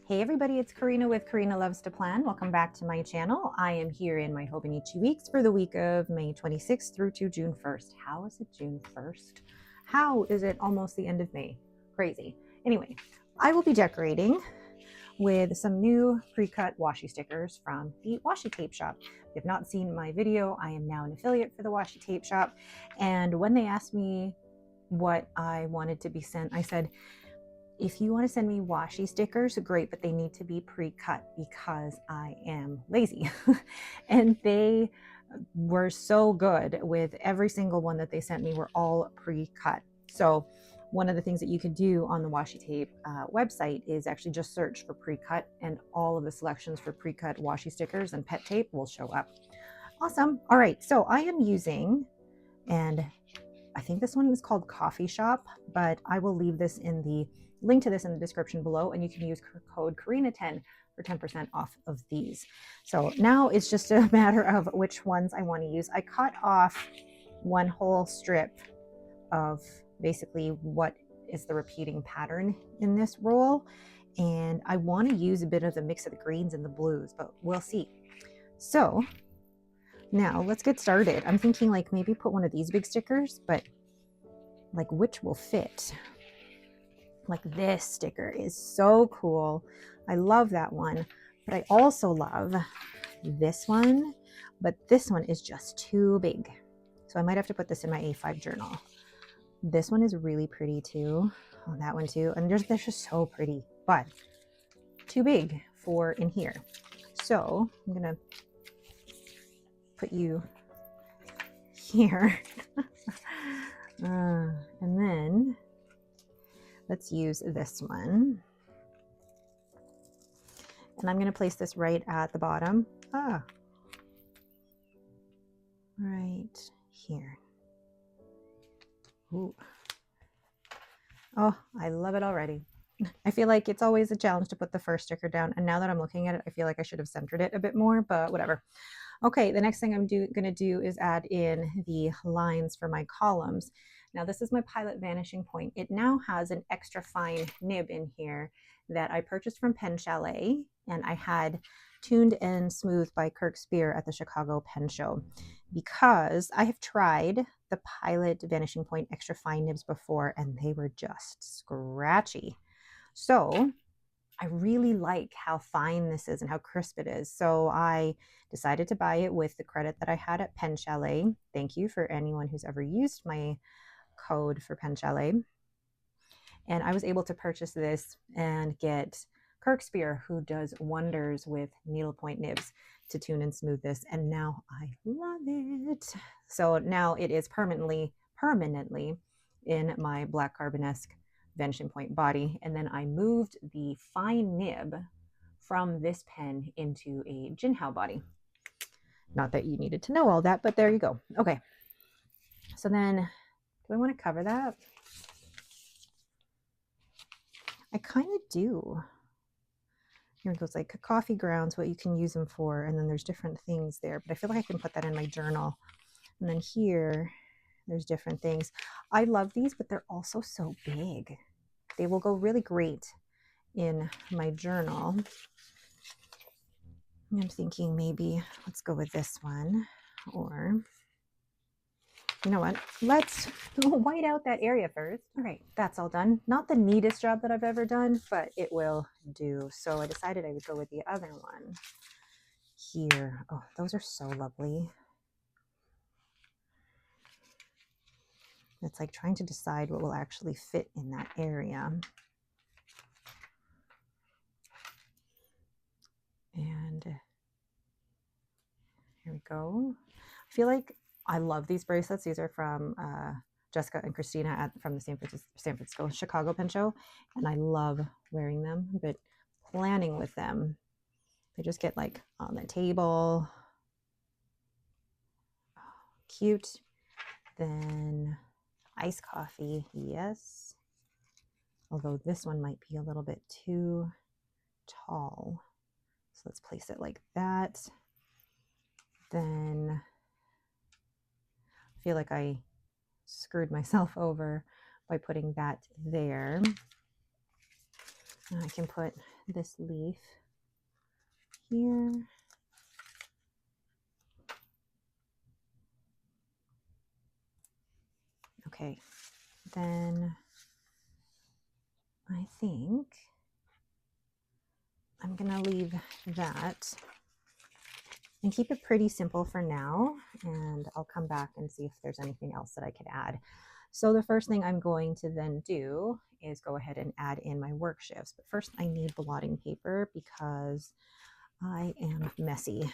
Hey everybody, it's Karina with Karina Loves to Plan. Welcome back to my channel. I am here in my Hobonichi weeks for the week of May 26th through to June 1st. How is it June 1st? How is it almost the end of May? Crazy. Anyway, I will be decorating with some new pre-cut washi stickers from the washi tape shop. If you have not seen my video, I am now an affiliate for the washi tape shop. And when they asked me what I wanted to be sent, I said, if you want to send me washi stickers, great, but they need to be pre-cut because I am lazy. And they were so good with every single one that they sent me were all pre-cut. So one of the things that you could do on the washi tape website is actually just search for pre-cut, and all of the selections for pre-cut washi stickers and pet tape will show up. Awesome. All right, so I am using, and I think this one is called Coffee Shop, but I will leave this in the link to this in the description below, and you can use code Karina10 for 10% off of these. So now it's just a matter of which ones I want to use. I cut off one whole strip of basically what is the repeating pattern in this roll, and I want to use a bit of the mix of the greens and the blues, but we'll see. So now let's get started. I'm thinking like maybe put one of these big stickers, but like which will fit? Like this sticker is so cool. I love that one, but I also love this one, but this one is just too big. So I might have to put this in my A5 journal. This one is really pretty too. Oh, that one too. And they're just so pretty, but too big for in here. So I'm gonna put you here. And then let's use this one. And I'm going to place this right at the bottom. Right here. Ooh. Oh, I love it already. I feel like it's always a challenge to put the first sticker down. And now that I'm looking at it, I feel like I should have centered it a bit more, but whatever. Okay, the next thing I'm going to do is add in the lines for my columns. Now this is my Pilot Vanishing Point. It now has an extra fine nib in here that I purchased from PenChalet, and I had tuned and smoothed by Kirk Spear at the Chicago Pen Show, because I have tried the Pilot Vanishing Point extra fine nibs before and they were just scratchy. So I really like how fine this is and how crisp it is. So I decided to buy it with the credit that I had at PenChalet. Thank you for anyone who's ever used my code for PenChalet. And I was able to purchase this and get Kirk Spear, who does wonders with needlepoint nibs, to tune and smooth this. And now I love it. So now it is permanently in my black carbonesque Vanishing Point body. And then I moved the fine nib from this pen into a Jinhao body. Not that you needed to know all that, but there you go. Okay. So then, do I want to cover that? I kind of do. Here it goes, like coffee grounds, what you can use them for. And then there's different things there, but I feel like I can put that in my journal. And then here, there's different things. I love these, but they're also so big. They will go really great in my journal. I'm thinking maybe let's go with this one, or you know what? Let's white out that area first. All right, that's all done. Not the neatest job that I've ever done, but it will do. So I decided I would go with the other one here. Oh, those are so lovely. It's like trying to decide what will actually fit in that area. And here we go. I feel like I love these bracelets. These are from Jessica and Christina from the San Francisco Chicago Pen Show, and I love wearing them, but planning with them, they just get like on the table. Oh, cute. Then iced coffee, yes. Although this one might be a little bit too tall. So let's place it like that. Then I feel like I screwed myself over by putting that there. And I can put this leaf here. Okay, then I think I'm gonna leave that and keep it pretty simple for now, and I'll come back and see if there's anything else that I could add. So the first thing I'm going to then do is go ahead and add in my work shifts. But first I need blotting paper because I am messy.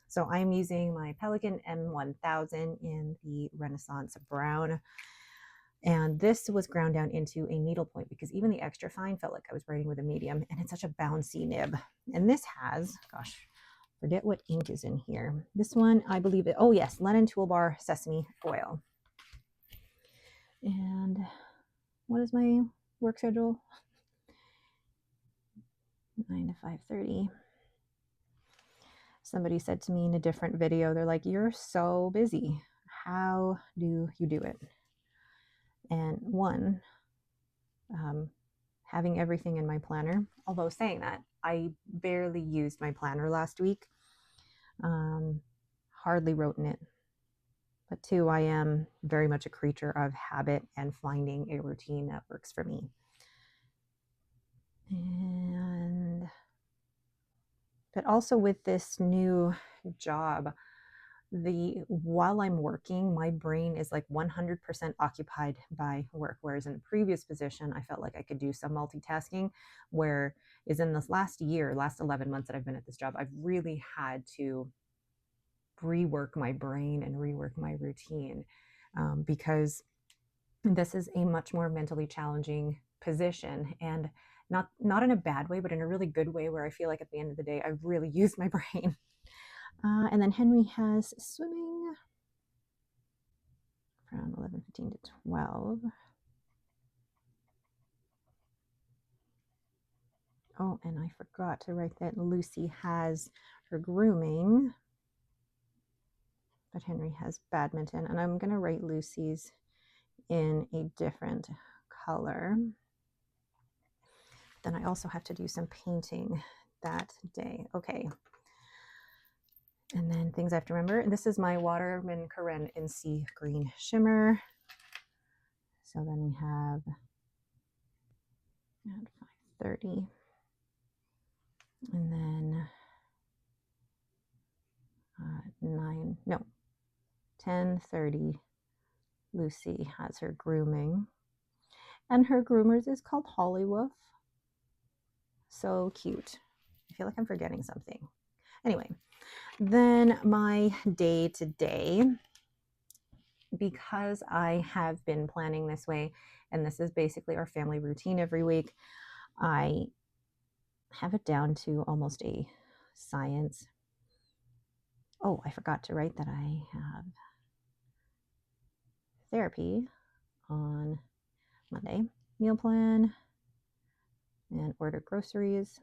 So I'm using my Pelican M1000 in the Renaissance Brown. And this was ground down into a needlepoint because even the extra fine felt like I was writing with a medium, and it's such a bouncy nib. And this has, gosh, forget what ink is in here. This one, I believe it, oh yes, Lennon Toolbar Sesame Oil. And what is my work schedule? 9 to 5:30. Somebody said to me in a different video, they're like, you're so busy. How do you do it? And one, having everything in my planner, although saying that, I barely used my planner last week. Hardly wrote in it. But two, I am very much a creature of habit and finding a routine that works for me. But also with this new job, while I'm working, my brain is like 100% occupied by work. Whereas in a previous position, I felt like I could do some multitasking, where is in this last 11 months that I've been at this job, I've really had to rework my brain and rework my routine, because this is a much more mentally challenging position, and not in a bad way, but in a really good way, where I feel like at the end of the day, I've really used my brain. And then Henry has swimming from 11:15 to 12. Oh, and I forgot to write that Lucy has her grooming, but Henry has badminton, and I'm going to write Lucy's in a different color. Then I also have to do some painting that day. Okay. And then things I have to remember. This is my Waterman Karen in Sea Green Shimmer. So then we have at 5:30. And then 10:30, Lucy has her grooming. And her groomers is called Hollywoof. So cute. I feel like I'm forgetting something. Anyway, then my day to day, because I have been planning this way, and this is basically our family routine every week, I have it down to almost a science. Oh, I forgot to write that I have therapy on Monday. Meal plan and order groceries.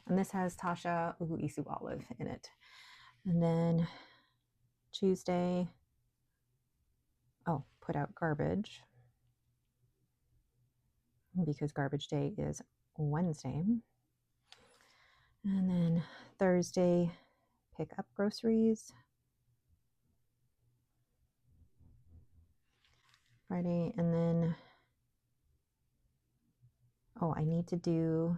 And this has Tasha Uhuisu Olive in it. And then Tuesday, put out garbage, because garbage day is Wednesday. And then Thursday, pick up groceries. Friday, and then, I need to do,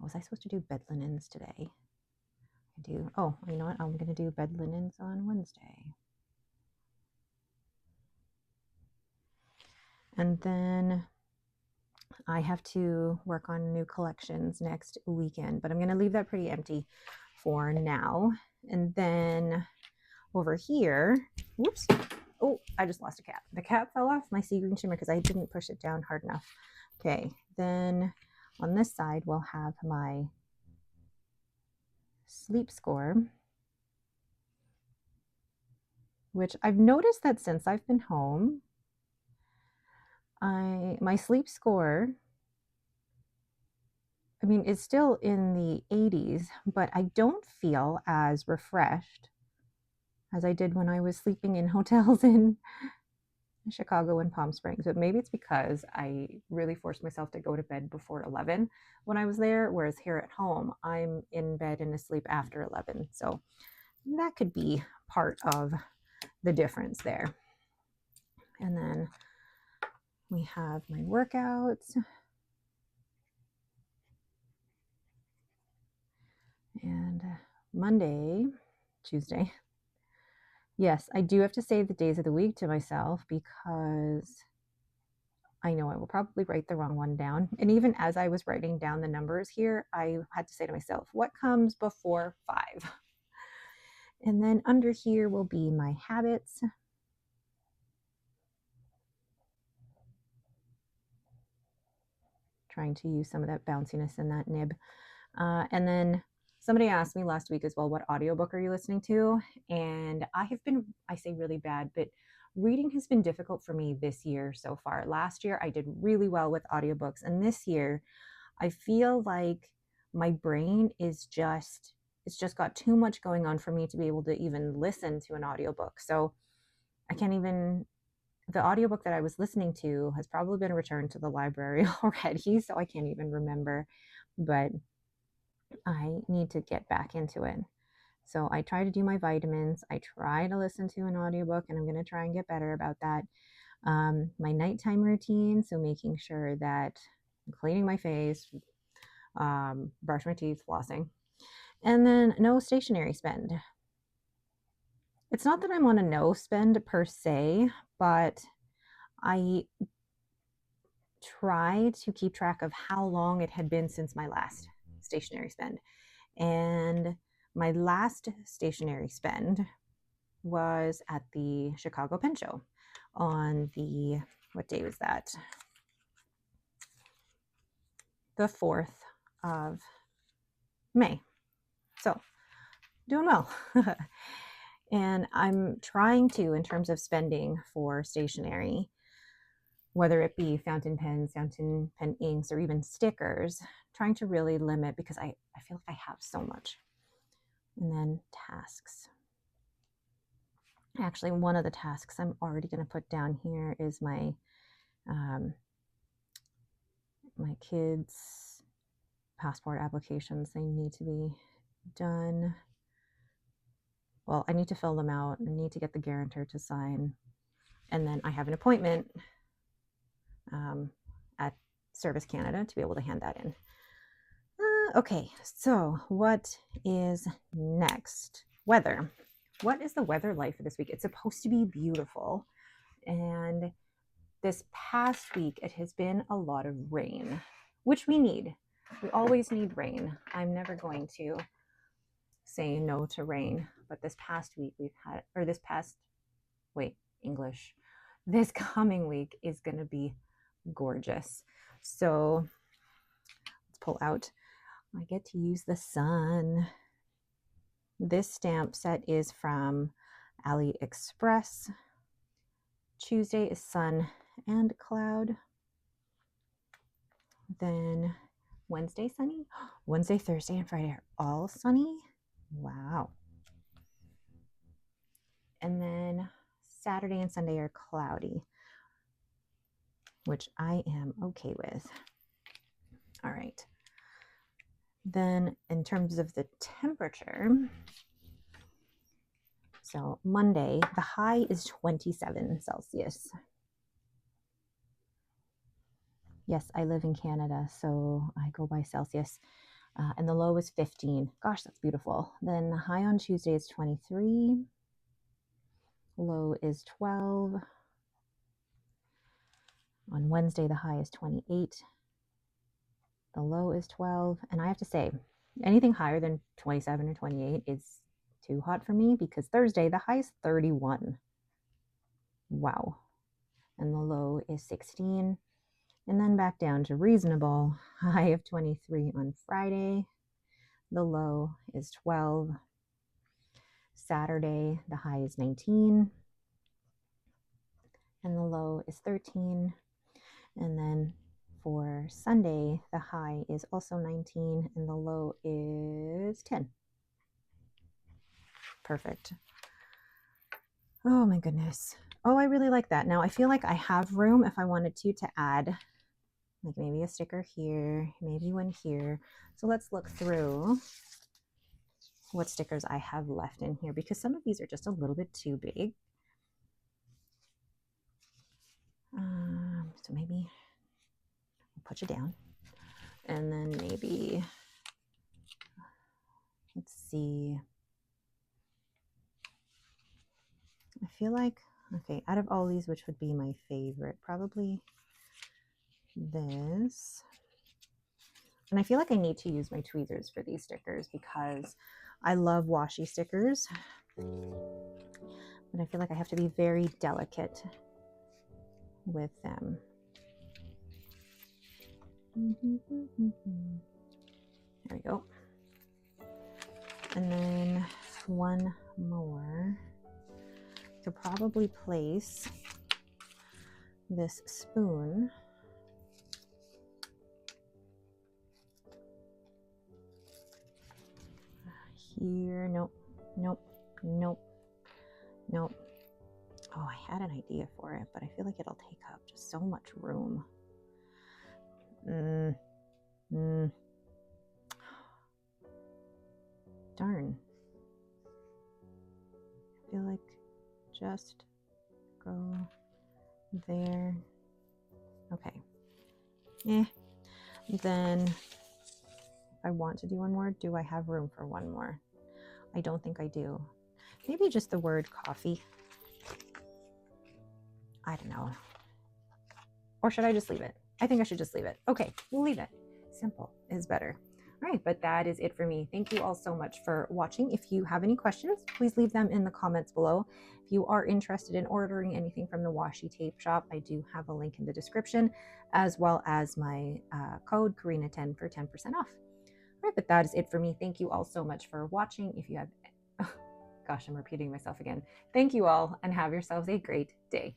was I supposed to do bed linens today? I do. Oh, you know what? I'm going to do bed linens on Wednesday. And then I have to work on new collections next weekend, but I'm going to leave that pretty empty for now. And then over here, whoops. Oh, I just lost a cap. The cap fell off my sea green shimmer because I didn't push it down hard enough. Okay, then on this side, we'll have my sleep score, which I've noticed that since I've been home, my sleep score, I mean, it's still in the 80s, but I don't feel as refreshed as I did when I was sleeping in hotels in Chicago and Palm Springs, but maybe it's because I really forced myself to go to bed before 11 when I was there, whereas here at home, I'm in bed and asleep after 11. So that could be part of the difference there. And then we have my workouts. And Monday, Tuesday. Yes, I do have to say the days of the week to myself because I know I will probably write the wrong one down. And even as I was writing down the numbers here, I had to say to myself, what comes before 5? And then under here will be my habits. Trying to use some of that bounciness in that nib. And then somebody asked me last week as well, what audiobook are you listening to? And I have been, I say really bad, but reading has been difficult for me this year so far. Last year, I did really well with audiobooks. And this year, I feel like my brain is just, it's just got too much going on for me to be able to even listen to an audiobook. So I can't even, the audiobook that I was listening to has probably been returned to the library already. So I can't even remember, but I need to get back into it. So I try to do my vitamins. I try to listen to an audiobook, and I'm going to try and get better about that. My nighttime routine, so making sure that I'm cleaning my face, brush my teeth, flossing, and then no stationery spend. It's not that I'm on a no spend per se, but I try to keep track of how long it had been since my last stationery spend. And my last stationery spend was at the Chicago Pen Show on the, what day was that? The 4th of May. So doing well. And I'm trying to, in terms of spending for stationery, whether it be fountain pens, fountain pen inks, or even stickers, trying to really limit because I feel like I have so much. And then tasks. Actually, one of the tasks I'm already going to put down here is my my kids' passport applications. They need to be done. Well, I need to fill them out. I need to get the guarantor to sign. And then I have an appointment at Service Canada to be able to hand that in. Okay, so what is next? Weather. What is the weather like for this week? It's supposed to be beautiful. And this past week, it has been a lot of rain, which we need. We always need rain. I'm never going to say no to rain. But this past week we've had, or this past, wait, English. This coming week is going to be gorgeous. So let's pull out. I get to use the sun. This stamp set is from AliExpress. Tuesday is sun and cloud. Then Wednesday sunny. Wednesday, Thursday, and Friday are all sunny. Wow. And then Saturday and Sunday are cloudy, which I am okay with. All right. Then in terms of the temperature, so Monday, the high is 27 Celsius. Yes, I live in Canada, so I go by Celsius. And the low is 15. Gosh, that's beautiful. Then the high on Tuesday is 23. Low is 12. On Wednesday, the high is 28. The low is 12. And I have to say, anything higher than 27 or 28 is too hot for me because Thursday, the high is 31. Wow. And the low is 16. And then back down to reasonable, high of 23 on Friday. The low is 12. Saturday, the high is 19. And the low is 13. And then for Sunday, the high is also 19 and the low is 10. Perfect. Oh my goodness. Oh, I really like that. Now I feel like I have room if I wanted to add like maybe a sticker here, maybe one here. So let's look through what stickers I have left in here, because some of these are just a little bit too big. So maybe I'll put you down, and then maybe, let's see. I feel like, okay, out of all these, which would be my favorite? Probably this. And I feel like I need to use my tweezers for these stickers because I love washi stickers, but I feel like I have to be very delicate with them. There we go. And then one more. I could probably place this spoon here. Nope, nope, nope, nope. Oh, I had an idea for it, but I feel like it'll take up just so much room. Darn. I feel like just go there. Okay. Then if I want to do one more, do I have room for one more? I don't think I do. Maybe just the word coffee. I don't know. Or should I just leave it? I think I should just leave it. Okay, we'll leave it. Simple is better. All right, but that is it for me. Thank you all so much for watching. If you have any questions, please leave them in the comments below. If you are interested in ordering anything from the washi tape shop, I do have a link in the description, as well as my code Karina10 for 10% off. All right, but that is it for me. Thank you all so much for watching. If you have, gosh, I'm repeating myself again. Thank you all, and have yourselves a great day.